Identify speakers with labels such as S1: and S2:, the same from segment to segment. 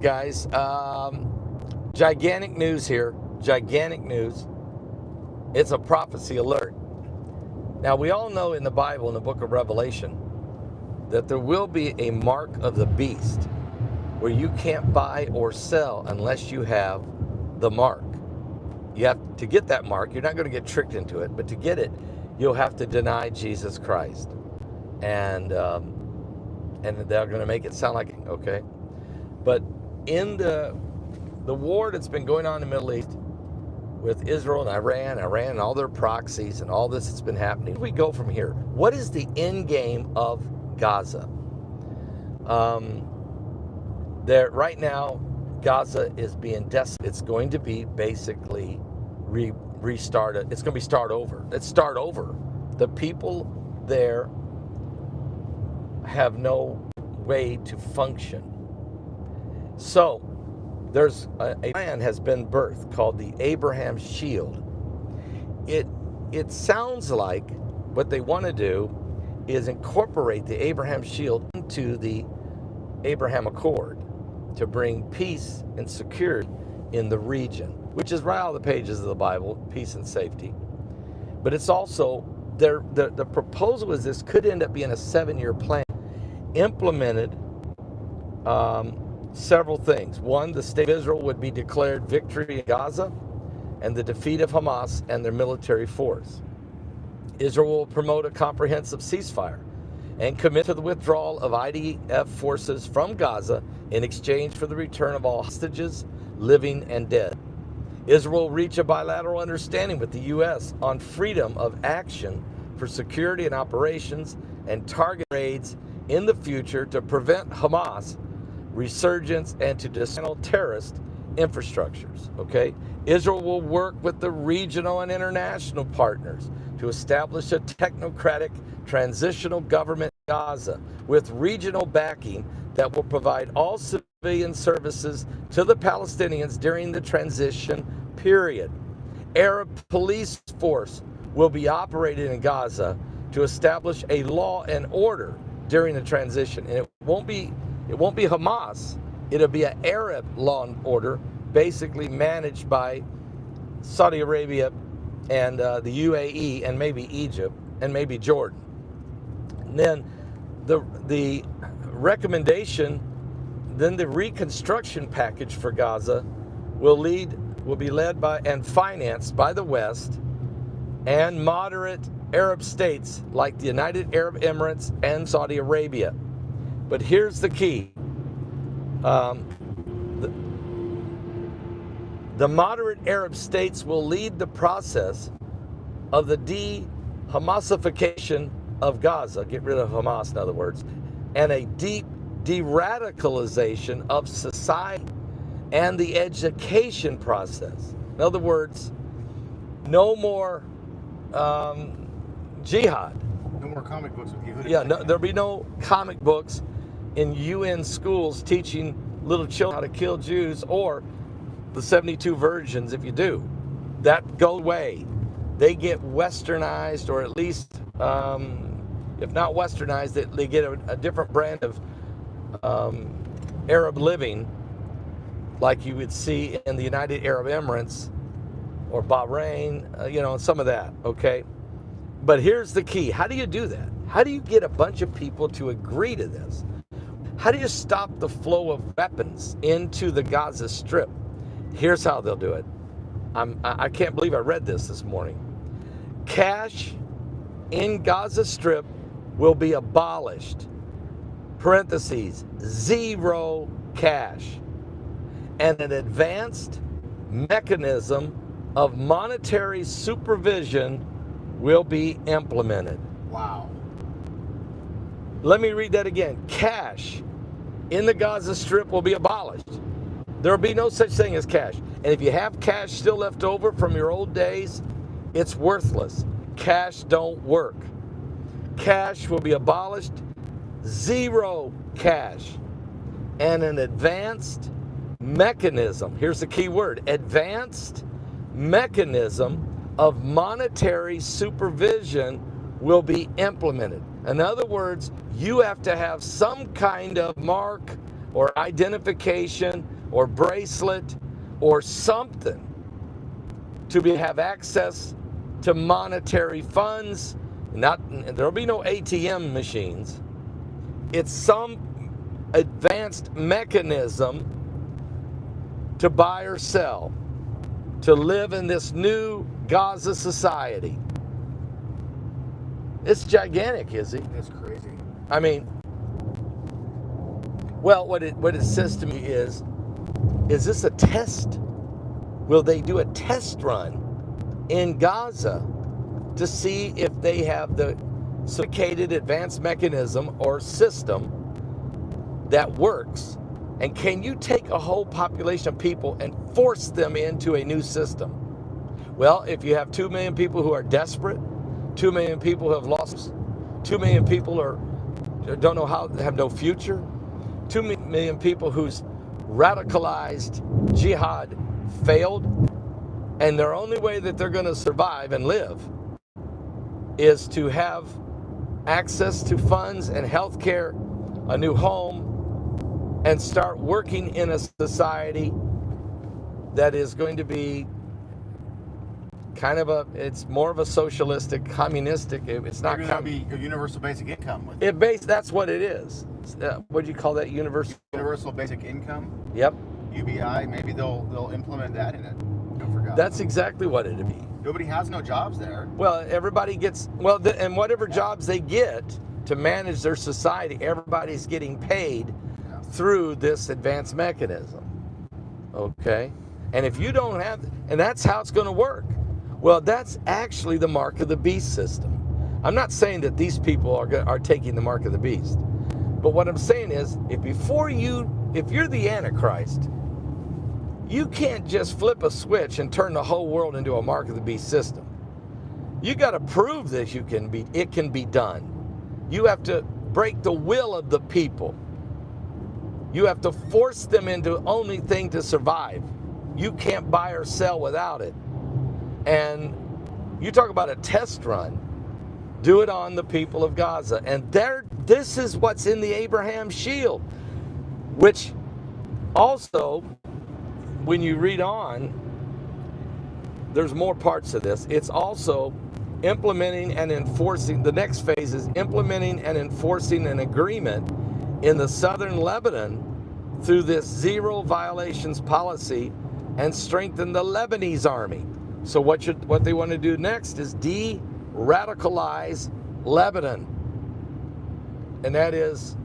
S1: Guys, gigantic news here. Gigantic news. It's a prophecy alert. Now, we all know in the Bible, in the book of Revelation, that there will be a mark of the beast where you can't buy or sell unless you have the mark. You have to get that mark. You're not going to get tricked into it, but to get it, you'll have to deny Jesus Christ. And they're going to make it sound like, okay. But in the war that's been going on in the Middle East with Israel and Iran and all their proxies and all this that's been happening, where do we go from here? What is the end game of Gaza? Right now, Gaza is being desolate. It's going to be basically restarted. It's going to be start over. Let's start over. The people there have no way to function. So there's a plan has been birthed called the Abraham Shield. It sounds like what they want to do is incorporate the Abraham Shield into the Abraham Accord to bring peace and security in the region, which is right out of the pages of the Bible, peace and safety. But it's also, the proposal is this could end up being a 7-year plan, implemented several things. One, the state of Israel would be declared victory in Gaza and the defeat of Hamas and their military force. Israel will promote a comprehensive ceasefire and commit to the withdrawal of IDF forces from Gaza in exchange for the return of all hostages, living and dead. Israel will reach a bilateral understanding with the U.S. on freedom of action for security and operations and target raids in the future to prevent Hamas resurgence and to dismantle terrorist infrastructures. Okay, Israel will work with the regional and international partners to establish a technocratic transitional government in Gaza with regional backing that will provide all civilian services to the Palestinians during the transition period. Arab police force will be operated in Gaza to establish a law and order during the transition, and it won't be Hamas. It'll be an Arab law and order, basically managed by Saudi Arabia and the UAE and maybe Egypt and maybe Jordan. And then the recommendation, then the reconstruction package for Gaza will be led by and financed by the West and moderate Arab states like the United Arab Emirates and Saudi Arabia. But here's the key. The moderate Arab states will lead the process of the de-Hamasification of Gaza, get rid of Hamas in other words, and a deep de-radicalization of society and the education process. In other words, no more jihad.
S2: No more comic books with Yehudi.
S1: Yeah, no, there'll be no comic books in UN schools teaching little children how to kill Jews, or the 72 virgins if you do. That goes away. They get westernized, or at least, if not westernized, they get a different brand of Arab living, like you would see in the United Arab Emirates or Bahrain, some of that, okay? But here's the key. How do you do that? How do you get a bunch of people to agree to this? How do you stop the flow of weapons into the Gaza Strip? Here's how they'll do it. I can't believe I read this morning. Cash in Gaza Strip will be abolished. Parentheses, zero cash. And an advanced mechanism of monetary supervision will be implemented.
S2: Wow.
S1: Let me read that again. Cash in the Gaza Strip will be abolished. There will be no such thing as cash. And if you have cash still left over from your old days, it's worthless. Cash don't work. Cash will be abolished. Zero cash. And an advanced mechanism, here's the key word, advanced mechanism of monetary supervision will be implemented. In other words, you have to have some kind of mark or identification or bracelet or something to have access to monetary funds. There'll be no ATM machines. It's some advanced mechanism to buy or sell, to live in this new Gaza society. It's gigantic, Izzy.
S2: That's crazy.
S1: I mean, well, what it says to me is this a test? Will they do a test run in Gaza to see if they have the sophisticated advanced mechanism or system that works? And can you take a whole population of people and force them into a new system? Well, if you have 2 million people who are desperate, 2 million people who have lost, 2 million people don't know how, have no future, 2 million people whose radicalized jihad failed, and their only way that they're going to survive and live is to have access to funds and health care, a new home, and start working in a society that is going to be it's more of a socialistic, communistic. It's not.
S2: Maybe that'll be a universal basic income. With
S1: That's what it is. What do you call that?
S2: Universal basic income.
S1: Yep.
S2: UBI. Maybe they'll implement that in it.
S1: That's exactly what it'd be.
S2: Nobody has no jobs there.
S1: Well, everybody gets and whatever jobs they get to manage their society, everybody's getting paid through this advanced mechanism. Okay? And if you don't have, and that's how it's going to work. Well, that's actually the mark of the beast system. I'm not saying that these people are taking the mark of the beast. But what I'm saying is, if you're the Antichrist, you can't just flip a switch and turn the whole world into a mark of the beast system. You got to prove that it can be done. You have to break the will of the people. You have to force them into the only thing to survive. You can't buy or sell without it. And you talk about a test run, do it on the people of Gaza. And this is what's in the Abraham Shield, which also, when you read on, there's more parts of this. It's also implementing and enforcing, the next phase is implementing and enforcing an agreement in the southern Lebanon through this zero violations policy and strengthen the Lebanese army. So what they want to do next is de-radicalize Lebanon. And that is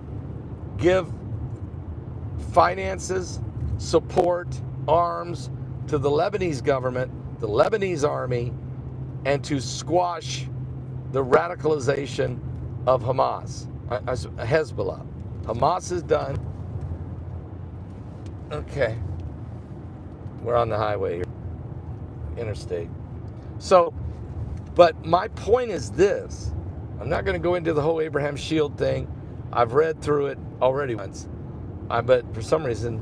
S1: give finances, support, arms to the Lebanese government, the Lebanese army, and to squash the radicalization of Hamas, Hezbollah. Hamas is done. Okay. We're on the highway here, interstate. So, but my point is this. I'm not going to go into the whole Abraham Shield thing. I've read through it already once. But for some reason,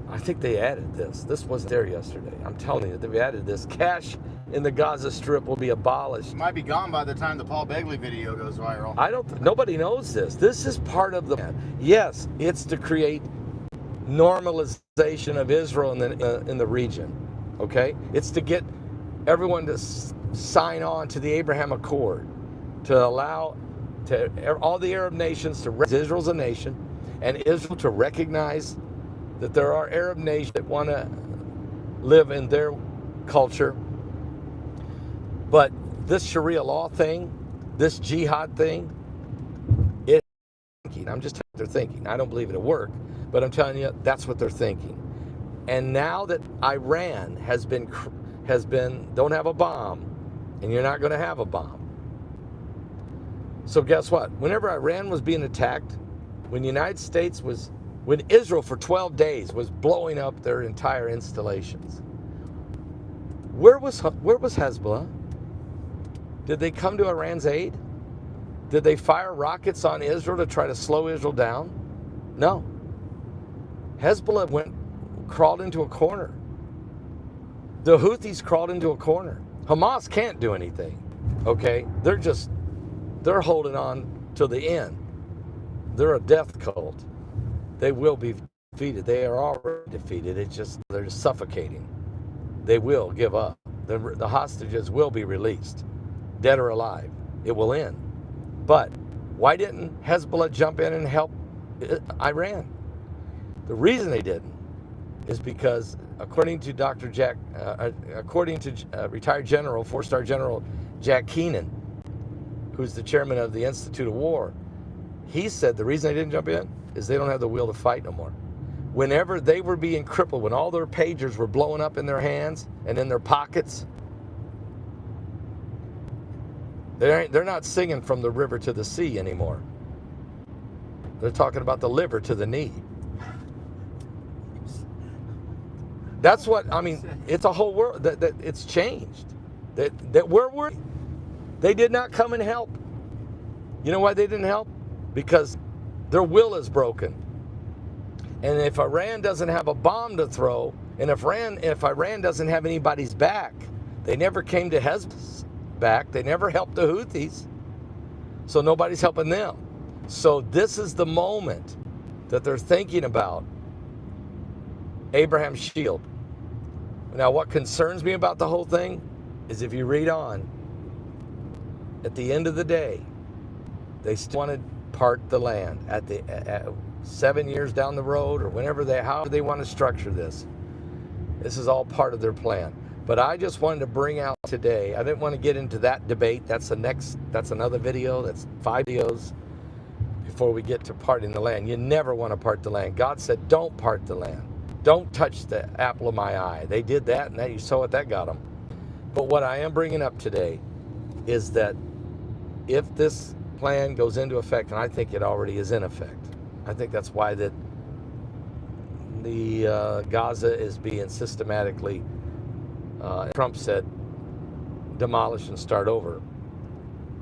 S1: I think they added this. This wasn't there yesterday. I'm telling you, they've added this. Cash in the Gaza Strip will be abolished.
S2: It might be gone by the time the Paul Begley video goes viral.
S1: Nobody knows this. This is part of the plan. Yes, it's to create normalization of Israel in the region. Okay? It's to get everyone to sign on to the Abraham Accord, to allow all the Arab nations to recognize Israel's a nation, and Israel to recognize that there are Arab nations that want to live in their culture. But this Sharia law thing, this jihad thing, I'm just telling you they're thinking. I don't believe it'll work, but I'm telling you that's what they're thinking. And now that Iran has been don't have a bomb, and you're not going to have a bomb. So guess what? Whenever Iran was being attacked, when Israel for 12 days was blowing up their entire installations, where was Hezbollah? Did they come to Iran's aid? Did they fire rockets on Israel to try to slow Israel down? No. Hezbollah crawled into a corner. The Houthis crawled into a corner. Hamas can't do anything. Okay? They're holding on till the end. They're a death cult. They will be defeated. They are already defeated. It's just they're suffocating. They will give up. The hostages will be released, dead or alive. It will end. But why didn't Hezbollah jump in and help Iran? The reason they didn't is because, according to retired General, 4-star General Jack Keenan, who's the chairman of the Institute of War, he said the reason they didn't jump in is they don't have the will to fight no more. Whenever they were being crippled, when all their pagers were blowing up in their hands and in their pockets, they're not singing from the river to the sea anymore. They're talking about the liver to the knee. That's what, I mean, it's a whole world, that it's changed. That where were they? Did not come and help. You know why they didn't help? Because their will is broken. And if Iran doesn't have a bomb to throw, and if Iran doesn't have anybody's back, they never came to Hezbollah's back. They never helped the Houthis. So nobody's helping them. So this is the moment that they're thinking about Abraham's shield. Now, what concerns me about the whole thing is if you read on, at the end of the day, they still want to part the land at 7 years down the road, or however they want to structure this. This is all part of their plan. But I just wanted to bring out today, I didn't want to get into that debate. That's another video. That's 5 videos before we get to parting the land. You never want to part the land. God said, don't part the land. Don't touch the apple of my eye. They did that, and you saw what that got them. But what I am bringing up today is that if this plan goes into effect, and I think it already is in effect, I think that's why the Gaza is being systematically, Trump said, demolished and start over,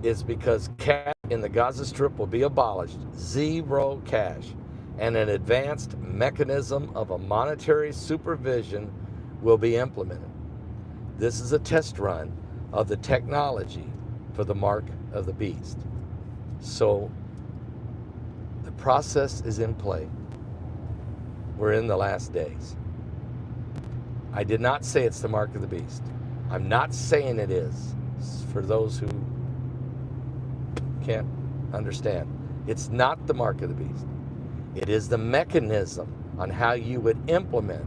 S1: is because cash in the Gaza Strip will be abolished, zero cash, and an advanced mechanism of a monetary supervision will be implemented. This is a test run of the technology for the mark of the beast. So the process is in play. We're in the last days. I did not say it's the mark of the beast. I'm not saying it is, for those who can't understand. It's not the mark of the beast. It is the mechanism on how you would implement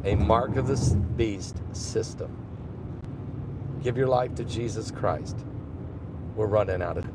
S1: a mark of the beast system. Give your life to Jesus Christ. We're running out of